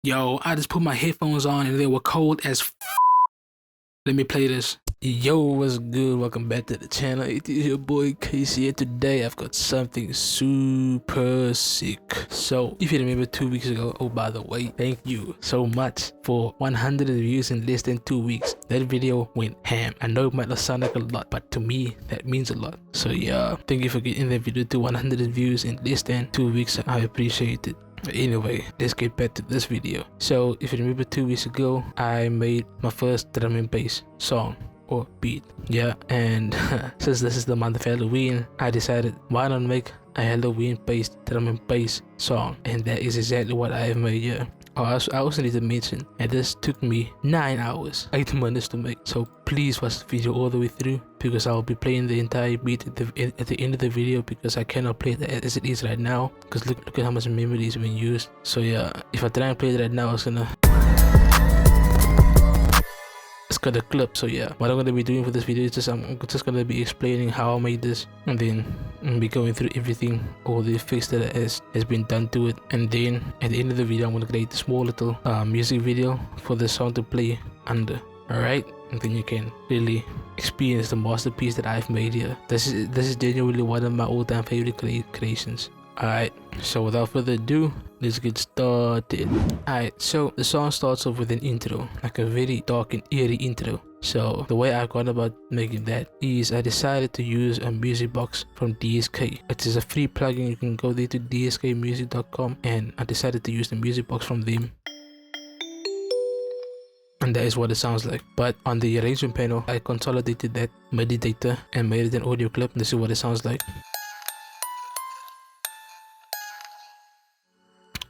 Yo, I just put my headphones on and they were cold as Let me play this. Yo, what's good? Welcome back to the channel. It is your boy Casey, and today I've got something super sick. So, if you remember 2 weeks ago, oh by the way, thank you so much for 100 views in less than 2 weeks. That video went ham. I know it might not sound like a lot, but to me, that means a lot. So yeah, thank you for getting that video to 100 views in less than 2 weeks. I appreciate it. Anyway, let's get back to this video. So if you remember 2 weeks ago, I made my first drum and bass song or beat. Yeah, and since this is the month of Halloween, I decided why not make a Halloween based drum and bass song, and that is exactly what I have made. Yeah. I also need to mention, and this took me 9 hours, 8 minutes to make. So please watch the video all the way through, because I will be playing the entire beat at the end of the video, because I cannot play it as it is right now, because look at how much memory is being used. So yeah, if I try and play it right now, it's gonna clip. So yeah, what I'm gonna be doing for this video is I'm just gonna be explaining how I made this, and then I'll be going through everything, all the effects that has been done to it, and then at the end of the video I'm gonna create a small little music video for the song to play under. Alright, and then you can really experience the masterpiece that I've made here. This is genuinely one of my all-time favorite creations. Alright, so without further ado, let's get started. Alright, so the song starts off with an intro, like a very dark and eerie intro. So the way I gone about making that is I decided to use a music box from DSK. It is a free plugin. You can go there to dskmusic.com, and I decided to use the music box from them. And that is what it sounds like. But on the arrangement panel, I consolidated that MIDI data and made it an audio clip. This is what it sounds like.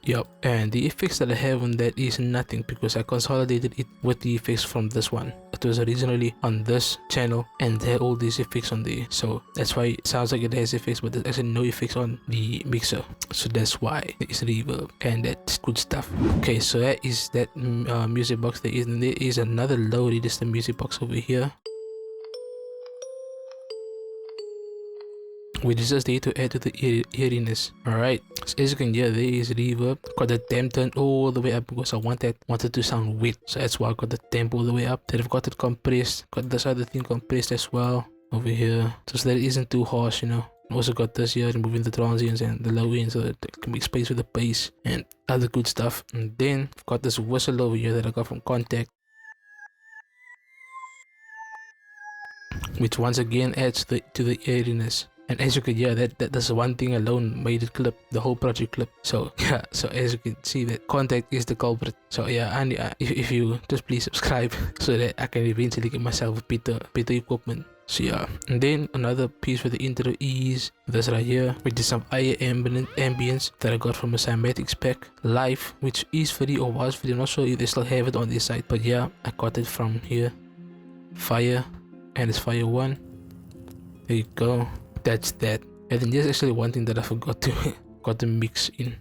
Yup, and the effects that I have on that is nothing, because I consolidated it with the effects from this one. It was originally on this channel and there are all these effects on there, so that's why it sounds like it has effects, but there's actually no effects on the mixer, so that's why there is reverb, and that's good stuff. Okay, so that is that music box there is, and there is another low register music box over here, which is just there to add to the eeriness. Alright, so as you can hear, there is reverb. Got the temp turned all the way up because I wanted to sound wet, so that's why I got the temp all the way up. Then I've got it compressed, got this other thing compressed as well over here, just that it isn't too harsh, you know. Also got this here, removing the transients and the low end so that it can make space for the bass and other good stuff. And then I've got this whistle over here that I got from Contact, which once again adds to the eeriness. And as you can hear, that's one thing alone made it clip, the whole project clip. So yeah, so as you can see, that Contact is the culprit. So yeah, and if you just please subscribe so that I can eventually get myself better equipment. So yeah, and then another piece for the intro is this right here, which is some higher ambience that I got from a Cymatics pack live, which is free or was free. I'm not sure if they still have it on their site, but yeah, I got it from here. Fire, and it's Fire 1. There you go. That's that. And then there's actually one thing that I forgot to mix in,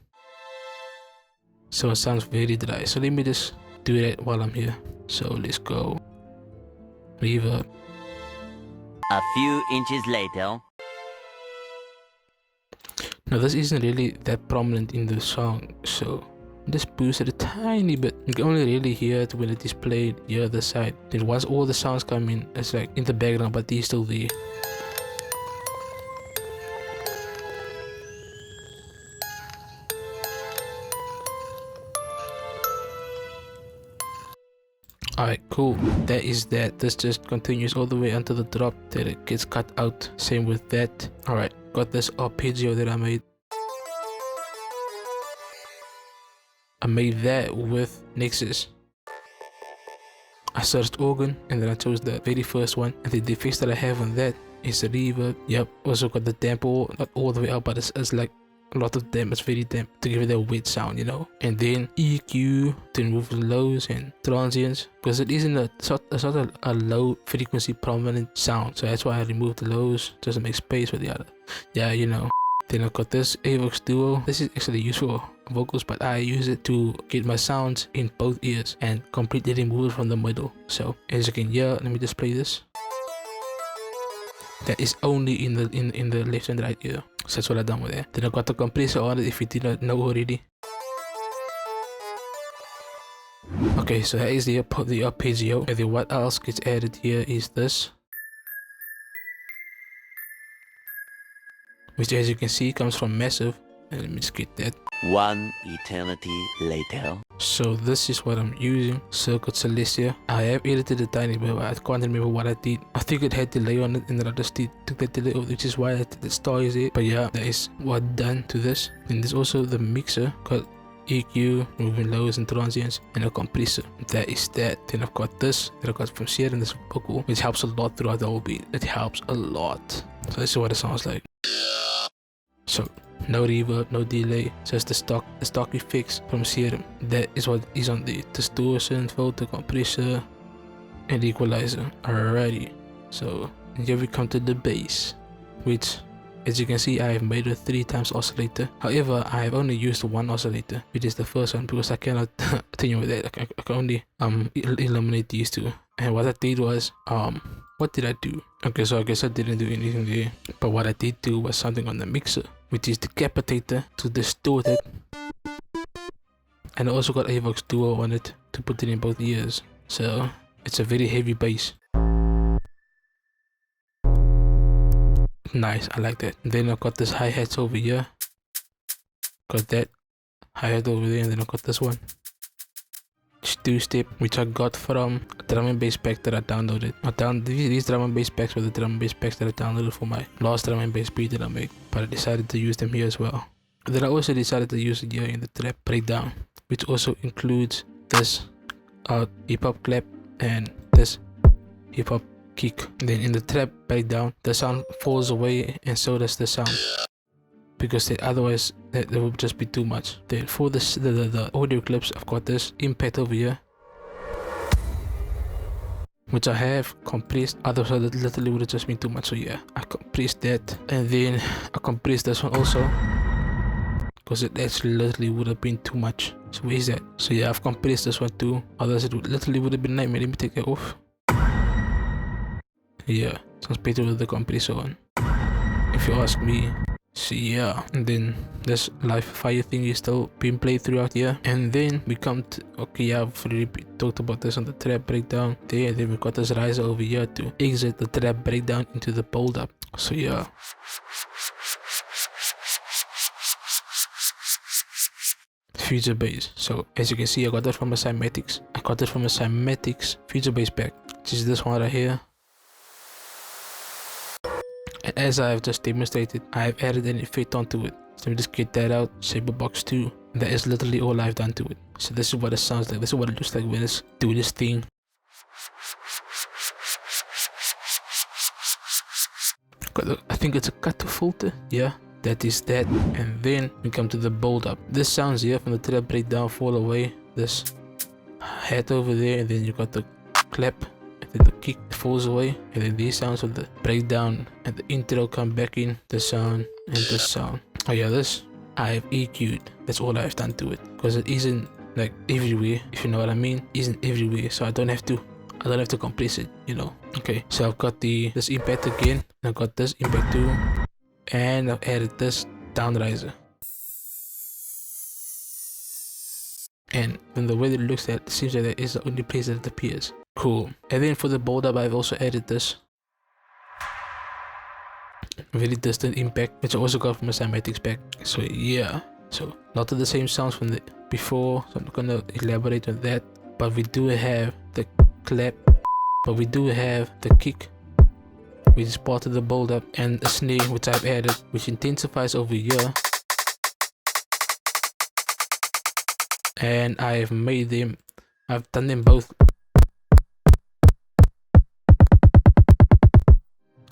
so it sounds very dry. So let me just do that while I'm here. So let's go. Reverb. A few inches later. Now this isn't really that prominent in the song, so just boost it a tiny bit. You can only really hear it when it is played the other side. Then once all the sounds come in, it's like in the background, but they're still there. Alright, cool. That is that. This just continues all the way until the drop that it gets cut out. Same with that. Alright, got this Arpeggio that I made. I made that with Nexus. I searched organ and then I chose the very first one, and the effects that I have on that is the reverb. Yep, also got the tempo, not all the way up, but it's like a lot of them. It's very damp to give it that wet sound, you know. And then EQ to remove the lows and transients, because it isn't a sort of a low frequency prominent sound, so that's why I removed the lows just to make space for the other. Yeah, you know. Then I got this Avox Duo. This is actually used for vocals, but I use it to get my sounds in both ears and completely remove it from the middle. So as you can hear, let me just play this. That is only in the left and right ear. So that's what I've done with that. Then I got the compressor on it, if you did not know already. Okay, so that is the arpeggio. And then what else gets added here is this, which as you can see comes from Massive. And let me just get that. One eternity later. So this is what I'm using, Circuit Celestia. I have edited a tiny bit, but I can't remember what I did. I think it had delay on it, and then I just took that delay off, which is why the star is there. But yeah, that is what done to this. And there's also the mixer, got EQ, moving lows and transients, and a compressor. That is that. Then I've got this that I got from Snare, and this vocal, which helps a lot throughout the whole beat. It helps a lot. So this is what it sounds like. So no reverb, no delay, just the stock effects from Serum. That is what is on the distortion, filter, compressor, and equalizer. Alrighty, so here we come to the bass, which as you can see I have made a 3 times oscillator. However, I have only used one oscillator, which is the first one, because I cannot continue with that. I can only eliminate these two. And what I did was, what did I do? Okay, so I guess I didn't do anything there, but what I did do was something on the mixer, which is decapitator to distort it, and I also got Avox Duo on it to put it in both ears. So it's a very heavy bass. Nice, I like that. And then I've got this hi-hats over here, got that hi-hat over there, and then I've got this one, 2-step, which I got from a drum and bass pack that I downloaded. These drum and bass packs were the drum and bass packs that I downloaded for my last drum and bass beat that I made, but I decided to use them here as well. And then I also decided to use it here in the trap breakdown, which also includes this hip hop clap and this hip hop kick. And then in the trap breakdown, the sound falls away, and so does the sound, because otherwise that would just be too much. Then for this, the audio clips, I've got this impact over here, which I have compressed. Otherwise that literally would have just been too much. So yeah, I compressed that, and then I compressed this one also, because it actually literally would have been too much. So where is that? So yeah, I've compressed this one too, otherwise it literally would have been nightmare. Let me take that off. Yeah, sounds better with the compressor on, if you ask me. So yeah, and then this live fire thing is still being played throughout here. And then we come to, okay, yeah, I've already talked about this on the trap breakdown there. And then we got this riser over here to exit the trap breakdown into the build up. So yeah, future bass. So as you can see, I got that from a cymatics. Future bass pack, which is this one right here. And as I have just demonstrated, I have added an effect onto it. So let me just get that out, Saber Box 2. And that is literally all I've done to it. So this is what it sounds like, this is what it looks like when it's doing this thing. I think it's a cut filter, yeah, that is that. And then we come to the build up. This sounds here from the trap breakdown fall away, this hat over there, and then you got the clap, and then the kick falls away, and then these sounds of the breakdown and the intro come back in, the sound and the sound. Oh yeah, this I have EQ'd. That's all I've done to it, because it isn't like everywhere, if you know what I mean. It isn't everywhere, so I don't have to compress it, you know. Okay, so I've got this impact again, and I've got this impact too, and I've added this down riser. And from the way that it looks at, it seems like that is the only place that it appears. Cool. And then for the build up, I've also added this very distant impact, which I also got from a cymatics pack. So yeah, so not of the same sounds from the before, so I'm not gonna elaborate on that. But we do have the clap, but we do have the kick, which is part of the build up, and the snare, which I've added, which intensifies over here. And I've done them both.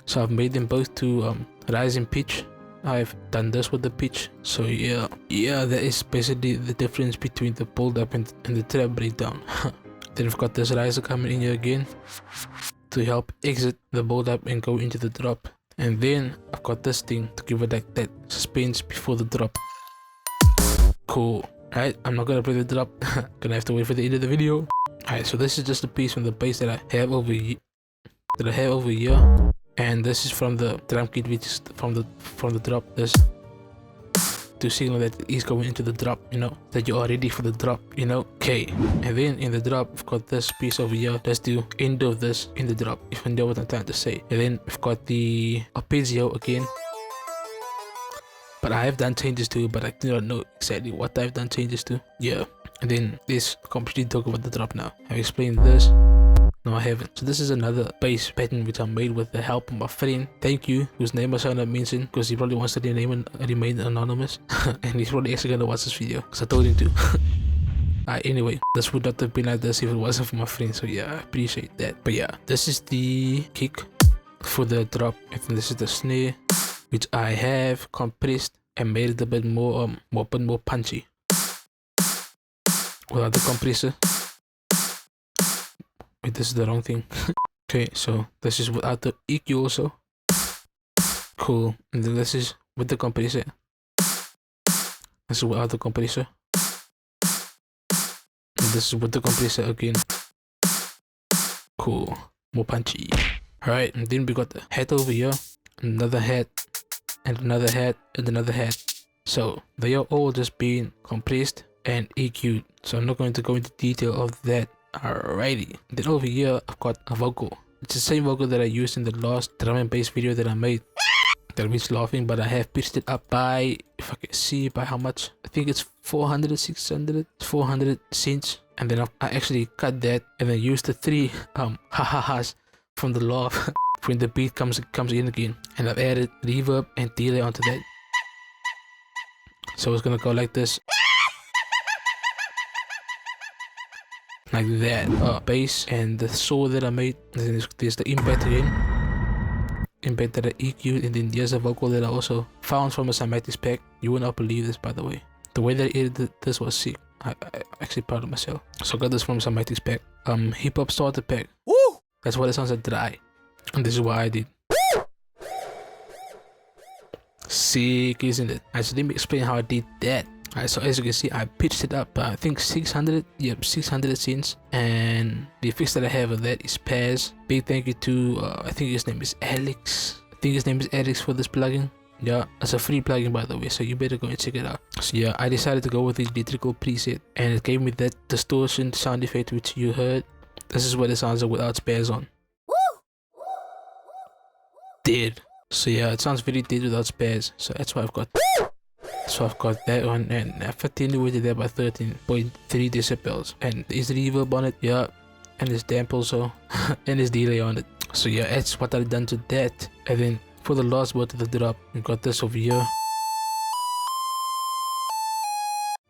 So I've made them both to rise in pitch. I've done this with the pitch. So yeah, that is basically the difference between the build up and the trap breakdown. Then I've got this riser coming in here again to help exit the build up and go into the drop. And then I've got this thing to give it like that suspense before the drop. Cool. Alright, I'm not gonna play the drop. Gonna have to wait for the end of the video. Alright, so this is just a piece from the bass that I have over here. And this is from the drum kit, which is from the drop. This to signal that he's going into the drop, you know, that you are ready for the drop, you know. Okay, and then in the drop we've got this piece over here. Let's do end of this in the drop, if you know what I'm trying to say. And then we've got the Arpeggio again, but I have done changes to, but I do not know exactly what I've done changes to. Yeah, and then this completely talk about the drop now. I've explained this. No, I haven't. So this is another bass pattern which I made with the help of my friend. Thank you, whose name I shall not mention because he probably wants to remain anonymous. And he's probably actually gonna watch this video because I told him to. Anyway, this would not have been like this if it wasn't for my friend. So yeah, I appreciate that. But yeah, this is the kick for the drop. And then this is the snare, which I have compressed and made it a bit more punchy without the compressor. Wait, this is the wrong thing. Okay, so this is without the EQ also. Cool. And then this is with the compressor. This is without the compressor. And this is with the compressor again. Cool. More punchy. Alright, and then we got the hat over here. Another hat. And another hat. And another hat. So they are all just being compressed and EQ'd. So I'm not going to go into detail of that. Alrighty, then over here I've got a vocal. It's the same vocal that I used in the last drum and bass video that I made. That was laughing, but I have pitched it up by, if I can see by how much, I think it's 400 cents. And then I actually cut that and then used the 3 ha-ha-has from the laugh when the beat comes in again. And I've added reverb and delay onto that. So it's gonna go like this. Like that. Bass and the saw that I made. And then there's the impact again. Impact that I EQ'd, and then there's a vocal that I also found from a cymatics pack. You would not believe this, by the way. The way that I edited this was sick. I actually proud of myself. So I got this from a cymatics pack. Hip hop starter pack. Woo! That's what it sounds like dry. And this is what I did. Sick, isn't it? Alright, so let me explain how I did that. Alright, so as you can see, I pitched it up by I think 600 cents, and the effects that I have of that is Paz. Big thank you to I think his name is Alex. For this plugin. Yeah, it's a free plugin by the way, so you better go and check it out. So yeah, I decided to go with the electrical preset, and it gave me that distortion sound effect which you heard. This is what it sounds like without Spaz on. Dead. So yeah, it sounds very dead without Spaz. So that's why I've got. So I've got that one, and I've attenuated that by 13.3 decibels, and there's reverb on it, yeah, and there's damp also, and there's delay on it. So yeah, that's what I've done to that. And then for the last word of the drop, we got this over here.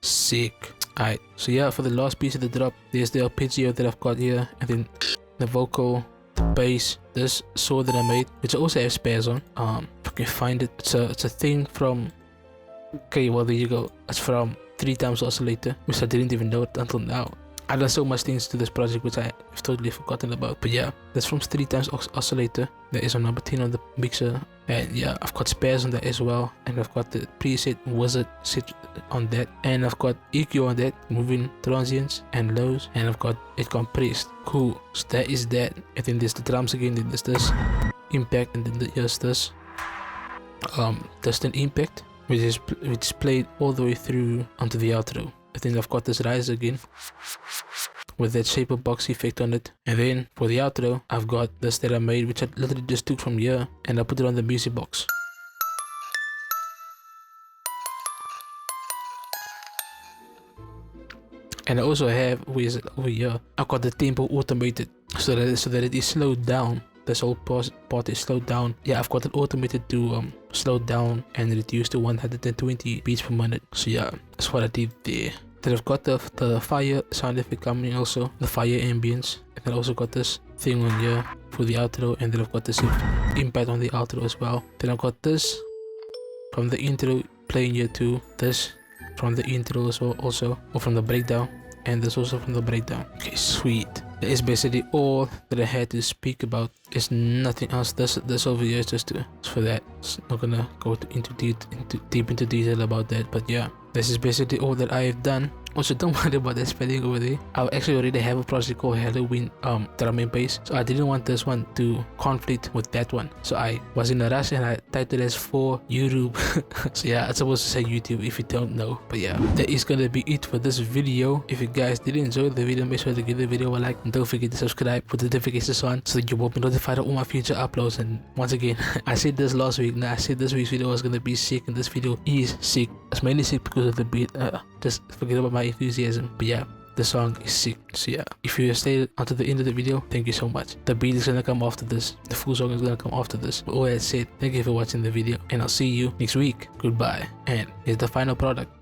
Sick. Alright, so yeah, for the last piece of the drop, there's the Arpeggio that I've got here, and then the vocal, the bass, this saw that I made, which I also have spares on. If I can find it, it's a thing from. Okay, well there you go. It's from 3 times oscillator, which I didn't even know it until now. I've done so much things to this project which I have totally forgotten about. But yeah, that's from 3 times oscillator. That is on number 10 on the mixer. And yeah, I've got spares on that as well. And I've got the preset wizard set on that. And I've got EQ on that, moving transients and lows. And I've got it compressed. Cool. So that is that. And then there's the drums again. Then there's this impact, and then there's this distant impact, which is played all the way through onto the outro. I think I've got this rise again with that shaper box effect on it. And then for the outro, I've got this that I made, which I literally just took from here, and I put it on the music box. And I also have, where is it, over here, I've got the tempo automated so that it is slowed down. This whole part is slowed down. Yeah, I've got it automated to slow down and reduce to 120 beats per minute. So yeah, that's what I did there. Then I've got the fire sound effect coming also, the fire ambience. And then I also got this thing on here for the outro, and then I've got this impact on the outro as well. Then I've got this from the intro playing here too. This from the intro as well, also, or from the breakdown. And this also from the breakdown. Okay, sweet. That is basically all that I had to speak about. There's nothing else. This over here is just for that. It's not gonna go into deep into detail about that. But yeah, this is basically all that I have done. Also, don't worry about that spelling over there. I actually already have a project called Halloween drum and bass, so I didn't want this one to conflict with that one. So I was in a rush and I typed it as for YouTube. So yeah, it's supposed to say YouTube if you don't know. But yeah, that is gonna be it for this video. If you guys did enjoy the video, make sure to give the video a like and don't forget to subscribe, put the notifications on so that you will be notified of all my future uploads. And once again, I said this last week, now I said this week's video was gonna be sick, and this video is sick. It's mainly sick because of the beat. Just forget about my enthusiasm. But yeah, the song is sick. So yeah, if you stayed until the end of the video, thank you so much. The beat is gonna come after this, the full song is gonna come after this. But all that said, thank you for watching the video, and I'll see you next week. Goodbye. And here's the final product.